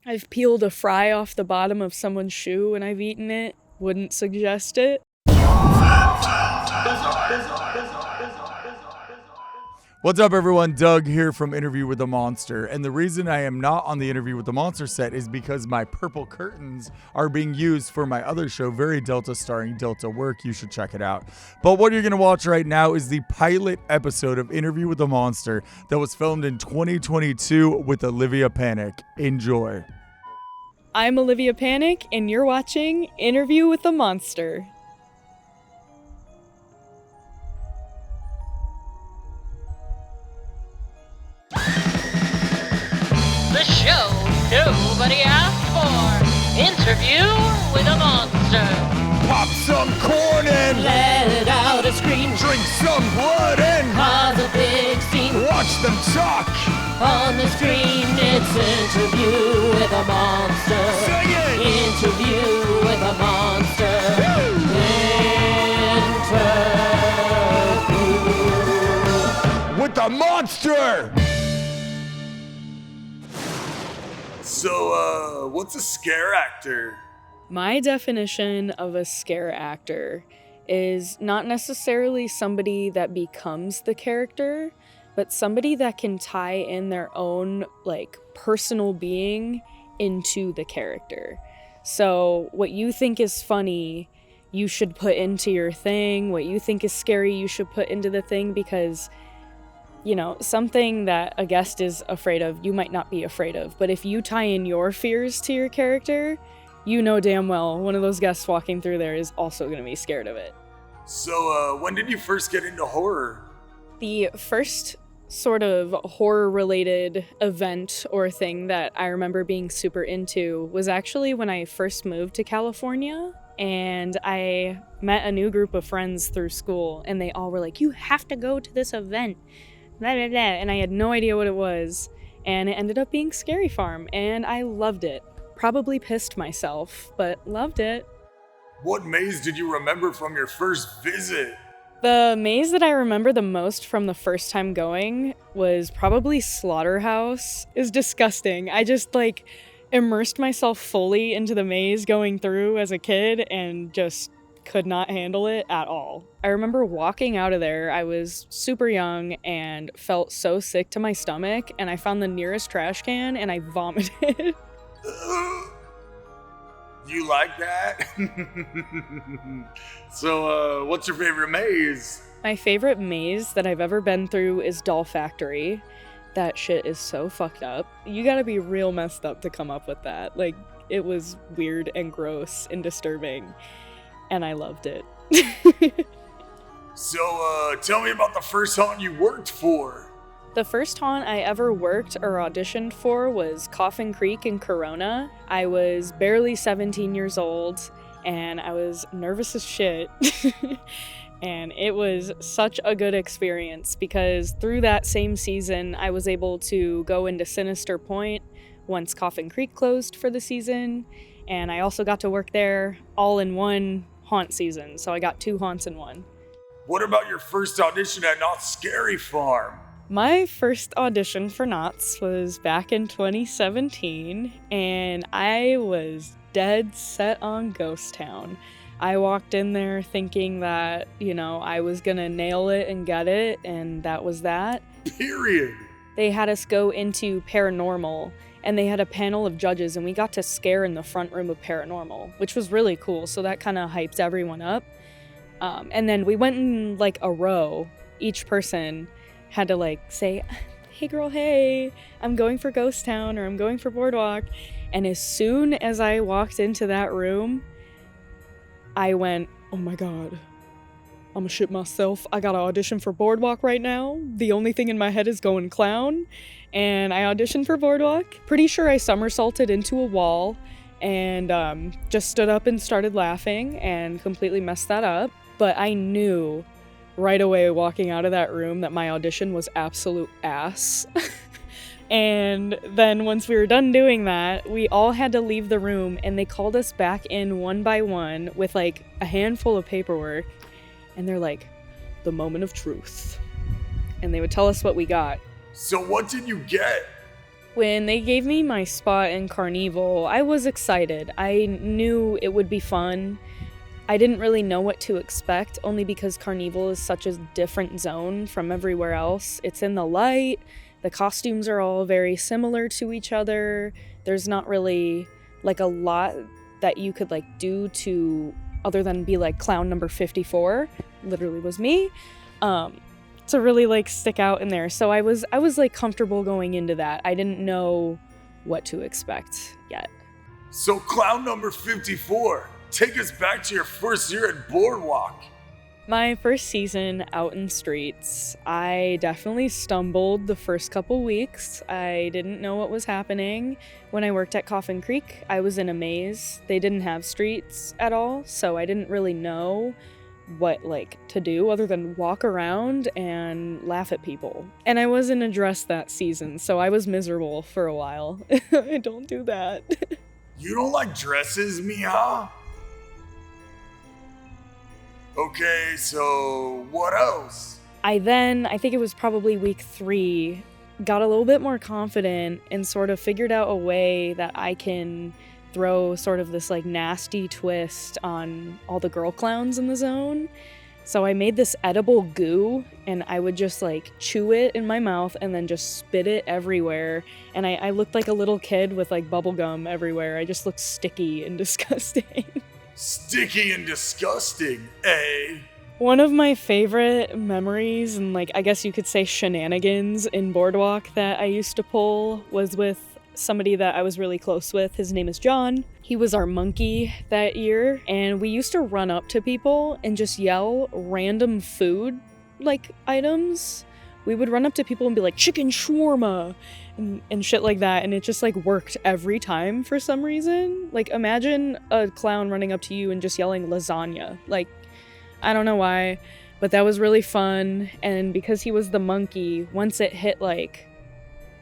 I've peeled a fry off the bottom of someone's shoe and I've eaten it. Wouldn't suggest it. What's up, everyone? Doug here from Interview with the Monster. And the reason I am not on the Interview with the Monster set is because my purple curtains are being used for my other show, Very Delta, starring Delta Work. You should check it out. But what you're going to watch right now is the pilot episode of Interview with the Monster that was filmed in 2022 with Olivia Panic. Enjoy. I'm Olivia Panic, and you're watching Interview with the Monster. The show nobody asked for. Interview with a Monster. Pop some corn and Let it out a scream. drink some blood and Cause a big scene. watch them talk. On the screen, it's Interview with a Monster. Sing it! Interview with a Monster. Interview. With the monster! So, what's a scare actor? My definition of a scare actor is not necessarily somebody that becomes the character, but somebody that can tie in their own, personal being into the character. So what you think is funny, you should put into your thing. What you think is scary, you should put into the thing, because something that a guest is afraid of, you might not be afraid of. But if you tie in your fears to your character, you know damn well one of those guests walking through there is also going to be scared of it. So, when did you first get into horror? The first sort of horror-related event or thing that I remember being super into was actually when I first moved to California. And I met a new group of friends through school, and they all were like, "You have to go to this event." Blah, blah, blah. And I had no idea what it was, and it ended up being Scary Farm, and I loved it. Probably pissed myself, but loved it. What maze did you remember from your first visit? The maze that I remember the most from the first time going was probably Slaughterhouse. It was disgusting. I just immersed myself fully into the maze going through as a kid and just could not handle it at all. I remember walking out of there, I was super young and felt so sick to my stomach, and I found the nearest trash can and I vomited. You like that? So, what's your favorite maze? My favorite maze that I've ever been through is Doll Factory. That shit is so fucked up. You gotta be real messed up to come up with that. It was weird and gross and disturbing, and I loved it. So, tell me about the first haunt you worked for. The first haunt I ever worked or auditioned for was Coffin Creek in Corona. I was barely 17 years old, and I was nervous as shit. And it was such a good experience because through that same season, I was able to go into Sinister Point once Coffin Creek closed for the season. And I also got to work there all in one haunt season. So I got 2 haunts in one. What about your first audition at Knott's Scary Farm? My first audition for Knott's was back in 2017, and I was dead set on Ghost Town. I walked in there thinking that, I was gonna nail it and get it, and that was that. Period. They had us go into paranormal, and they had a panel of judges, and we got to scare in the front room of paranormal, which was really cool, so that kind of hyped everyone up. And then we went in a row. Each person had to say, "Hey girl, hey, I'm going for Ghost Town," or "I'm going for Boardwalk." And as soon as I walked into that room, I went, "Oh my god, I'm gonna shit myself. I gotta audition for Boardwalk right now. The only thing in my head is going clown." And I auditioned for Boardwalk. Pretty sure I somersaulted into a wall and just stood up and started laughing and completely messed that up. But I knew right away walking out of that room that my audition was absolute ass. And then once we were done doing that, we all had to leave the room, and they called us back in one by one with a handful of paperwork, and they're like, "The moment of truth." And they would tell us what we got. So what did you get? When they gave me my spot in Carnival, I was excited. I knew it would be fun. I didn't really know what to expect, only because Carnival is such a different zone from everywhere else. It's in the light, the costumes are all very similar to each other. There's not really like a lot that you could like do to other than be like clown number 54, literally was me, to really like stick out in there. So I was like comfortable going into that. I didn't know what to expect yet. So clown number 54, take us back to your first year at Boardwalk. My first season out in streets, I definitely stumbled the first couple weeks. I didn't know what was happening. When I worked at Coffin Creek, I was in a maze. They didn't have streets at all, so I didn't really know what like to do other than walk around and laugh at people. And I wasn't a dress that season, so I was miserable for a while. I don't do that. You don't like dresses, Mia? Okay, so what else? I think it was probably week 3, got a little bit more confident and sort of figured out a way that I can throw sort of this like nasty twist on all the girl clowns in the zone. So I made this edible goo and I would just like chew it in my mouth and then just spit it everywhere. And I looked like a little kid with like bubble gum everywhere. I just looked sticky and disgusting. Sticky and disgusting, eh? One of my favorite memories and like I guess you could say shenanigans in Boardwalk that I used to pull was with somebody that I was really close with. His name is John. He was our monkey that year, and we used to run up to people and just yell random food like items. We would run up to people and be like chicken shawarma and shit like that, and it just like worked every time for some reason. Like imagine a clown running up to you and just yelling lasagna. Like I don't know why, but that was really fun. And because he was the monkey, once it hit like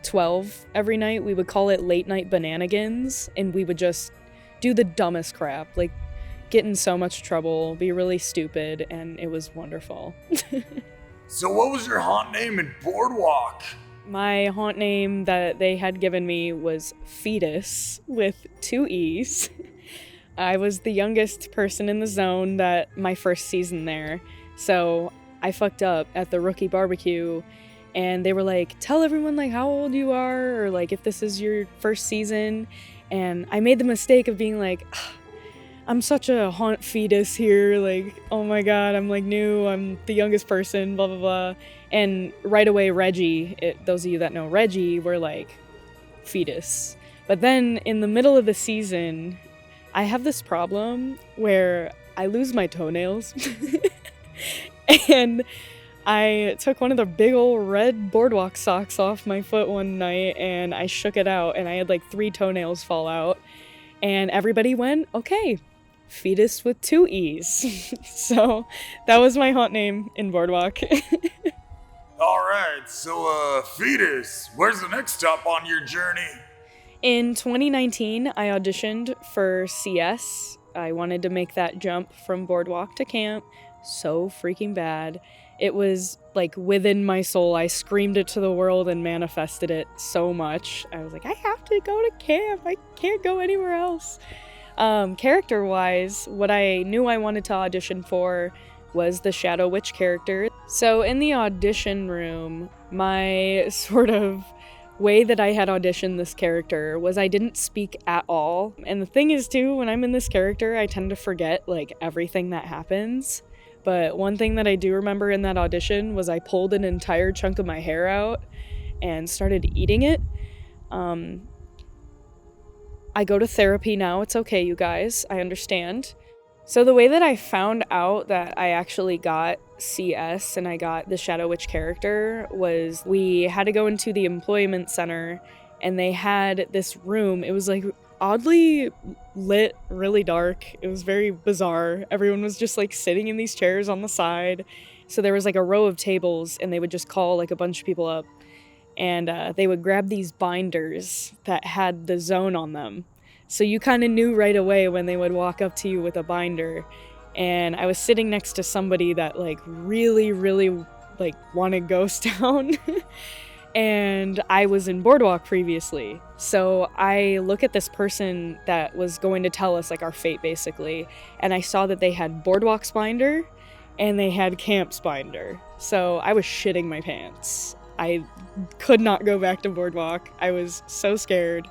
12 every night, we would call it late night bananigans, and we would just do the dumbest crap, like get in so much trouble, be really stupid, and it was wonderful. So what was your haunt name in Boardwalk? My haunt name that they had given me was Fetus with 2 E's. I was the youngest person in the zone that my first season there, so I fucked up at the rookie barbecue. And they were like, tell everyone like how old you are or like if this is your first season. And I made the mistake of being like, I'm such a haunt fetus here. Like, oh my God, I'm like new. I'm the youngest person, blah, blah, blah. And right away, Reggie, those of you that know Reggie, were like, fetus. But then in the middle of the season, I have this problem where I lose my toenails. And I took one of the big old red Boardwalk socks off my foot one night and I shook it out and I had like 3 toenails fall out. And everybody went, okay, fetus with 2 E's. So that was my haunt name in Boardwalk. Alright, so fetus, where's the next stop on your journey? In 2019, I auditioned for CS. I wanted to make that jump from Boardwalk to camp so freaking bad. It was like within my soul. I screamed it to the world and manifested it so much. I was like, I have to go to camp. I can't go anywhere else. Character-wise, what I knew I wanted to audition for was the Shadow Witch character. So in the audition room, my sort of way that I had auditioned this character was I didn't speak at all. And the thing is too, when I'm in this character, I tend to forget like everything that happens. But one thing that I do remember in that audition was I pulled an entire chunk of my hair out and started eating it. I go to therapy now. It's okay, you guys. I understand. So the way that I found out that I actually got CS and I got the Shadow Witch character was we had to go into the employment center and they had this room. It was like oddly lit, really dark. It was very bizarre. Everyone was just like sitting in these chairs on the side. So there was like a row of tables and they would just call like a bunch of people up and they would grab these binders that had the zone on them. So you kind of knew right away when they would walk up to you with a binder. And I was sitting next to somebody that like really like wanted Ghost Town. And I was in Boardwalk previously. So I look at this person that was going to tell us like our fate basically, and I saw that they had Boardwalk Spinder and they had Camp Spinder. So I was shitting my pants. I could not go back to Boardwalk. I was so scared.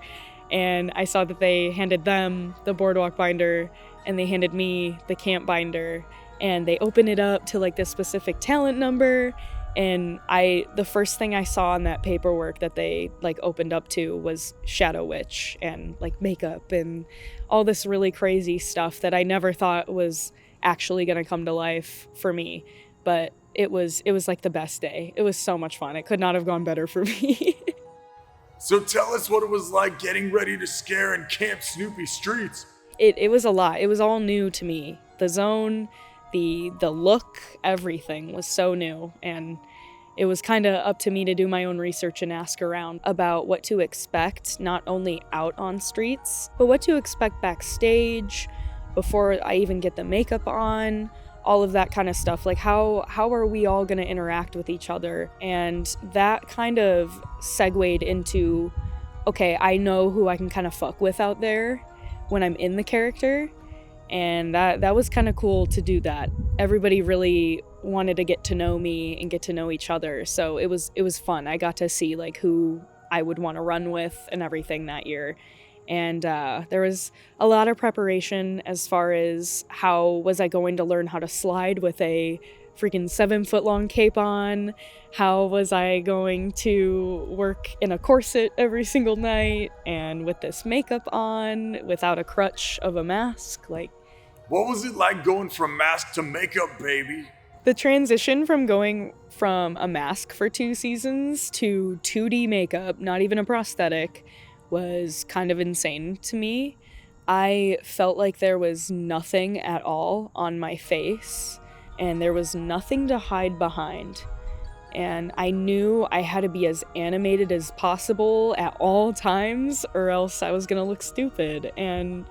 And I saw that they handed them the Boardwalk binder and they handed me the Camp binder, and they opened it up to like this specific talent number. And the first thing I saw in that paperwork that they like opened up to was Shadow Witch and like makeup and all this really crazy stuff that I never thought was actually going to come to life for me. But it was like the best day. It was so much fun. It could not have gone better for me. So tell us what it was like getting ready to scare in Camp Snoopy streets. It was a lot. It was all new to me. The zone, the look, everything was so new, and it was kind of up to me to do my own research and ask around about what to expect, not only out on streets, but what to expect backstage before I even get the makeup on, all of that kind of stuff. Like how are we all going to interact with each other? And that kind of segued into, okay, I know who I can kind of fuck with out there when I'm in the character. And that was kind of cool to do that. Everybody really wanted to get to know me and get to know each other. So it was fun. I got to see like who I would want to run with and everything that year. And there was a lot of preparation as far as how was I going to learn how to slide with a freaking 7-foot-long cape on? How was I going to work in a corset every single night and with this makeup on without a crutch of a mask? Like, what was it like going from mask to makeup, baby? the transition from going from a mask for 2 seasons to 2D makeup, not even a prosthetic, was kind of insane to me. I felt like there was nothing at all on my face, and there was nothing to hide behind. And I knew I had to be as animated as possible at all times, or else I was gonna look stupid. And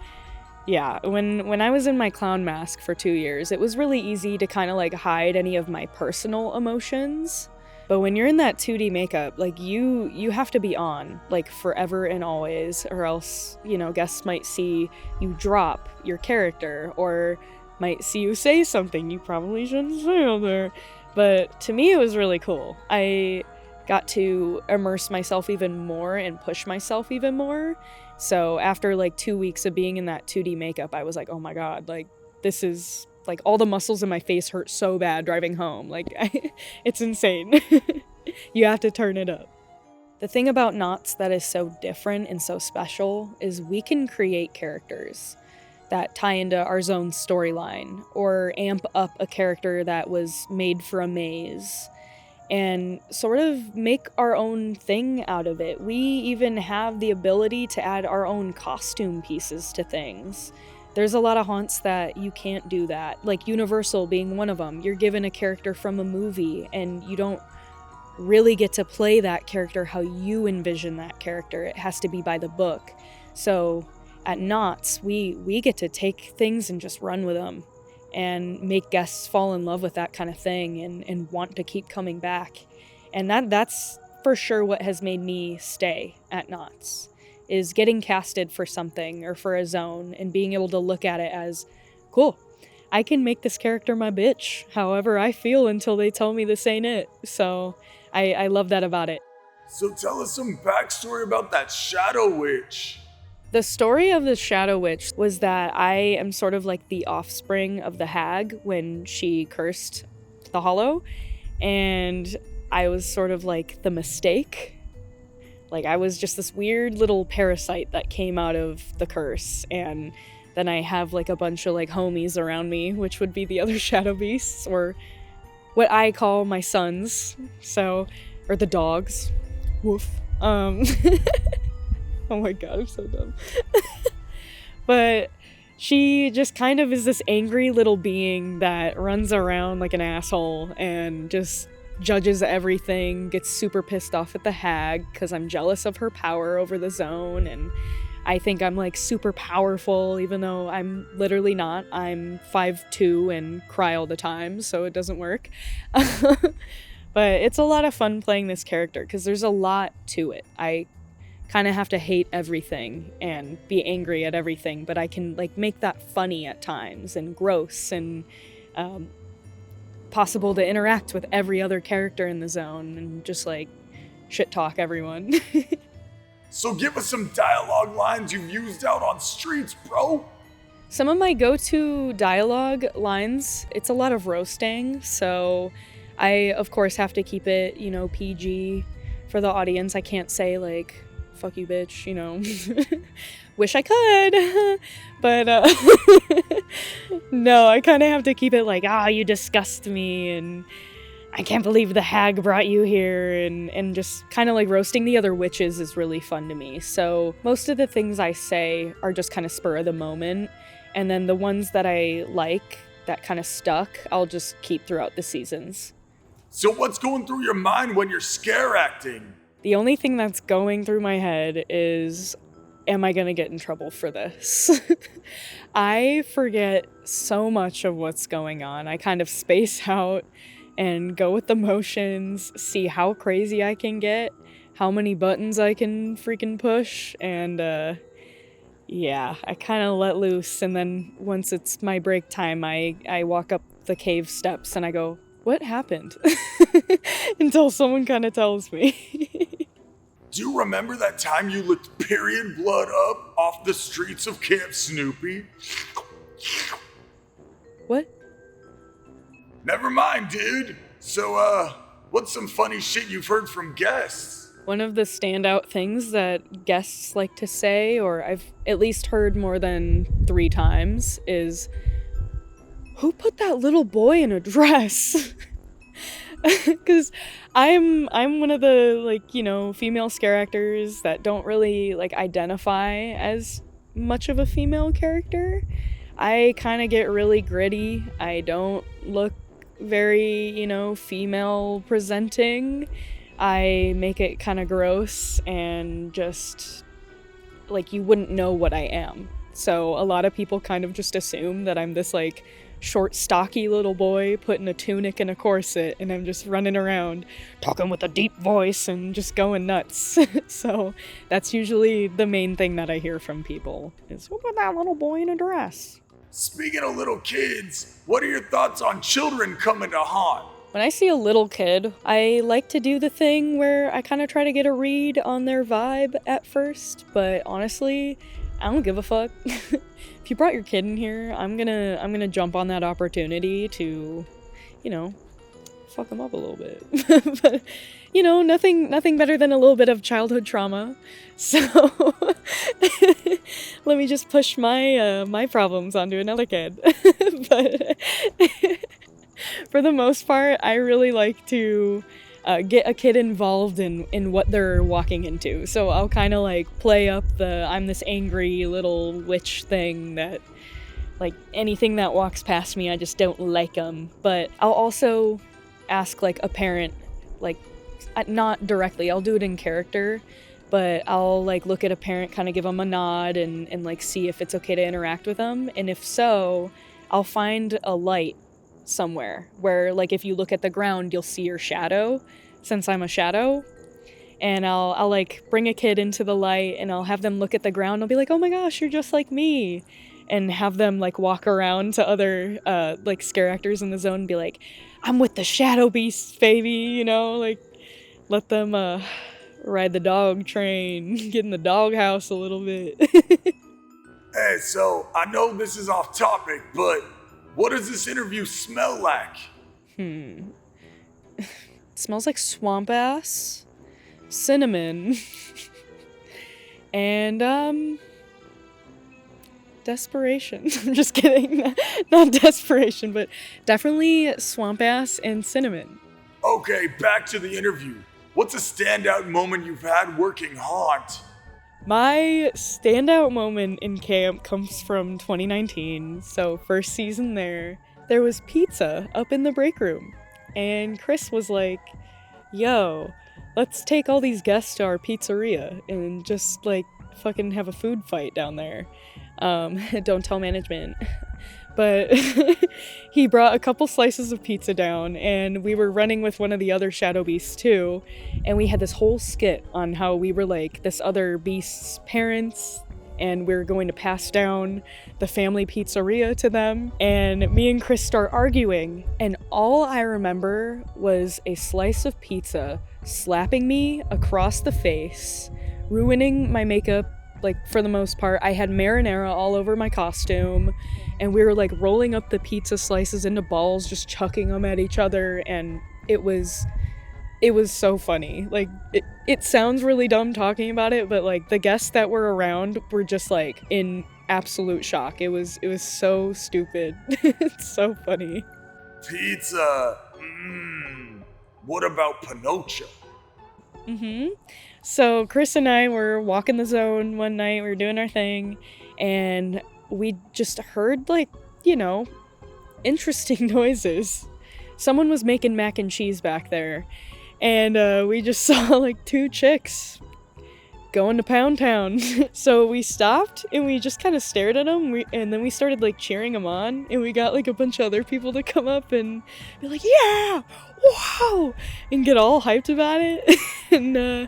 yeah, when I was in my clown mask for 2 years, it was really easy to kind of like hide any of my personal emotions. But when you're in that 2D makeup, like you have to be on, like forever and always, or else, you know, guests might see you drop your character, or might see you say something you probably shouldn't say out there. But to me, it was really cool. I got to immerse myself even more and push myself even more. So after like 2 weeks of being in that 2D makeup, I was like, oh my God, like this is like all the muscles in my face hurt so bad driving home. Like it's insane. You have to turn it up. The thing about Knotts that is so different and so special is we can create characters that tie into our zone storyline or amp up a character that was made for a maze and sort of make our own thing out of it. We even have the ability to add our own costume pieces to things. There's a lot of haunts that you can't do that, like Universal being one of them. You're given a character from a movie and you don't really get to play that character how you envision that character. It has to be by the book. So at Knotts, we get to take things and just run with them and make guests fall in love with that kind of thing and want to keep coming back. And that's for sure what has made me stay at Knotts, is getting casted for something or for a zone and being able to look at it as, cool, I can make this character my bitch however I feel until they tell me this ain't it. So I love that about it. So tell us some backstory about that Shadow Witch. The story of the Shadow Witch was that I am sort of like the offspring of the hag when she cursed the Hollow, and I was sort of like the mistake. Like I was just this weird little parasite that came out of the curse, and then I have like a bunch of like homies around me, which would be the other shadow beasts, or what I call my sons, or the dogs. Woof. Oh my God, I'm so dumb. But she just kind of is this angry little being that runs around like an asshole and just judges everything, gets super pissed off at the hag because I'm jealous of her power over the zone, and I think I'm like super powerful even though I'm literally not. I'm 5'2" and cry all the time, so it doesn't work. But it's a lot of fun playing this character because there's a lot to it. I kind of have to hate everything and be angry at everything, but I can like make that funny at times and gross and possible to interact with every other character in the zone and just like shit talk everyone. So give us some dialogue lines you've used out on streets, bro. Some of my go-to dialogue lines, it's a lot of roasting, so I of course have to keep it, PG for the audience. I can't say like, fuck you bitch, wish I could, but no, I kind of have to keep it like, you disgust me, and I can't believe the hag brought you here, and just kind of like roasting the other witches is really fun to me. So most of the things I say are just kind of spur of the moment, and then the ones that I like, that kind of stuck, I'll just keep throughout the seasons. So what's going through your mind when you're scare acting? The only thing that's going through my head is, am I gonna get in trouble for this? I forget so much of what's going on. I kind of space out and go with the motions, see how crazy I can get, how many buttons I can freaking push, and yeah, I kind of let loose, and then once it's my break time, I walk up the cave steps and I go, what happened? Until someone kind of tells me. Do you remember that time you licked period blood up off the streets of Camp Snoopy? What? Never mind, dude. So, what's some funny shit you've heard from guests? One of the standout things that guests like to say, or I've at least heard more than 3 times, is, who put that little boy in a dress? Because I'm one of the, female scare actors that don't really, identify as much of a female character. I kind of get really gritty. I don't look very, female presenting. I make it kind of gross and just, you wouldn't know what I am. So a lot of people kind of just assume that I'm this, short, stocky little boy put in a tunic and a corset, and I'm just running around talking with a deep voice and just going nuts. So that's usually the main thing that I hear from people is, who put that little boy in a dress? Speaking of little kids, what are your thoughts on children coming to haunt? When I see a little kid, I like to do the thing where I kind of try to get a read on their vibe at first, but honestly, I don't give a fuck. If you brought your kid in here, I'm gonna jump on that opportunity to, fuck them up a little bit. But, nothing better than a little bit of childhood trauma. So let me just push my problems onto another kid. But for the most part, I really like to get a kid involved in what they're walking into. So I'll kind of play up I'm this angry little witch thing that anything that walks past me, I just don't like them. But I'll also ask a parent, not directly, I'll do it in character, but I'll look at a parent, kind of give them a nod and see if it's okay to interact with them. And if so, I'll find a light somewhere where if you look at the ground, you'll see your shadow, since I'm a shadow. And I'll bring a kid into the light and I'll have them look at the ground. I'll be like, oh my gosh, you're just like me. And have them walk around to other scare actors in the zone and be like, I'm with the shadow beasts, baby, let them ride the dog train, get in the doghouse a little bit. Hey, so I know this is off topic, but what does this interview smell like? It smells like swamp ass, cinnamon, and desperation. I'm just kidding. Not desperation, but definitely swamp ass and cinnamon. Okay, back to the interview. What's a standout moment you've had working haunt? My standout moment in camp comes from 2019. So first season there was pizza up in the break room. And Chris was like, yo, let's take all these guests to our pizzeria and just fucking have a food fight down there. Don't tell management. But he brought a couple slices of pizza down, and we were running with one of the other shadow beasts too, and we had this whole skit on how we were like this other beast's parents, and we were going to pass down the family pizzeria to them, and me and Chris start arguing, and all I remember was a slice of pizza slapping me across the face, ruining my makeup. Like, for the most part, I had marinara all over my costume, and we were like rolling up the pizza slices into balls, just chucking them at each other, and it was so funny. Like, it sounds really dumb talking about it, but like the guests that were around were just like in absolute shock. It was so stupid. It's so funny. Pizza. What about Pinocchio? So Chris and I were walking the zone one night, we were doing our thing, and we just heard like, interesting noises. Someone was making mac and cheese back there, and we just saw like two chicks going to Pound Town. So we stopped and we just kind of stared at them, and then we started like cheering them on, and we got like a bunch of other people to come up and be like, yeah, wow, and get all hyped about it. And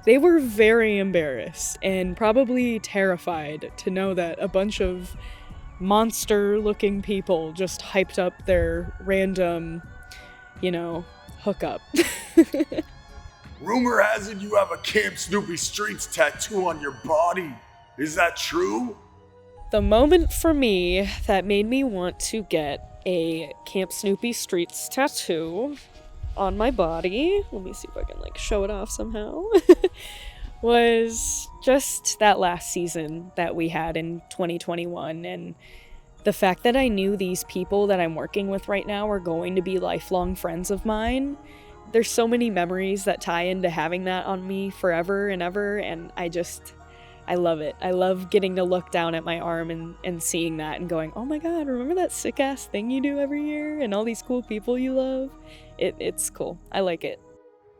they were very embarrassed and probably terrified to know that a bunch of monster-looking people just hyped up their random, hookup. Rumor has it you have a Camp Snoopy Streets tattoo on your body. Is that true? The moment for me that made me want to get a Camp Snoopy Streets tattoo on my body, let me see if I can show it off somehow, was just that last season that we had in 2021, and the fact that I knew these people that I'm working with right now are going to be lifelong friends of mine. There's so many memories that tie into having that on me forever and ever, and I love it. I love getting to look down at my arm and seeing that and going, oh my god, remember that sick-ass thing you do every year and all these cool people you love? It's cool. I like it.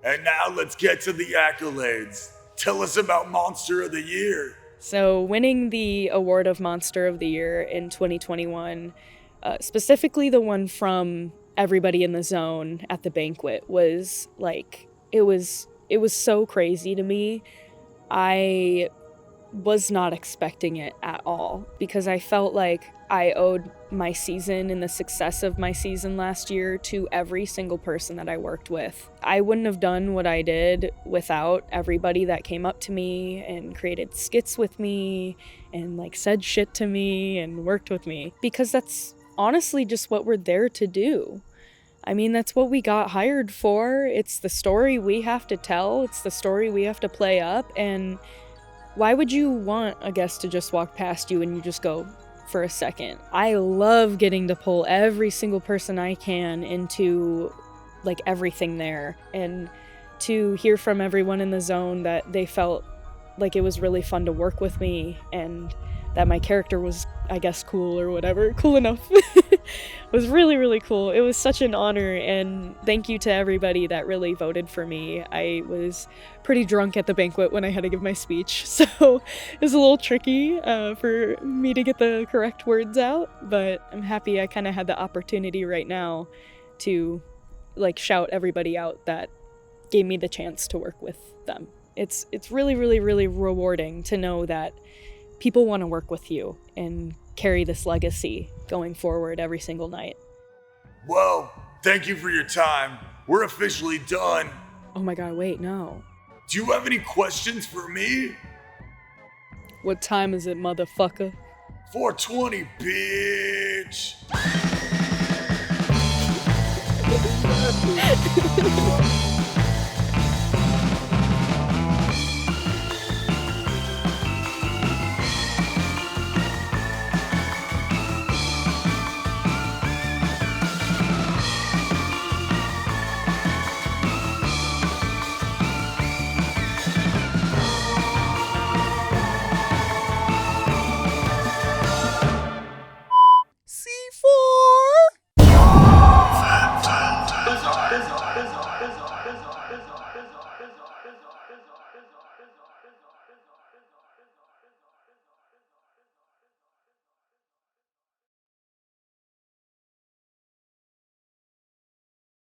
And now let's get to the accolades. Tell us about Monster of the Year. So winning the award of Monster of the Year in 2021, specifically the one from everybody in the zone at the banquet, was it was so crazy to me. I was not expecting it at all, because I felt like I owed my season and the success of my season last year to every single person that I worked with. I wouldn't have done what I did without everybody that came up to me and created skits with me and said shit to me and worked with me, because that's honestly just what we're there to do. I mean, that's what we got hired for. It's the story we have to tell. It's the story we have to play up. And why would you want a guest to just walk past you and you just go for a second? I love getting to pull every single person I can into everything there, and to hear from everyone in the zone that they felt like it was really fun to work with me and that my character was, I guess, cool or whatever, cool enough. It was really, really cool. It was such an honor, and thank you to everybody that really voted for me. I was pretty drunk at the banquet when I had to give my speech, so it was a little tricky for me to get the correct words out, but I'm happy I kind of had the opportunity right now to shout everybody out that gave me the chance to work with them. It's really, really, really rewarding to know that people want to work with you and carry this legacy going forward every single night. Well, thank you for your time. We're officially done. Oh my god, wait, no. Do you have any questions for me? What time is it, motherfucker? 4:20, bitch. C4!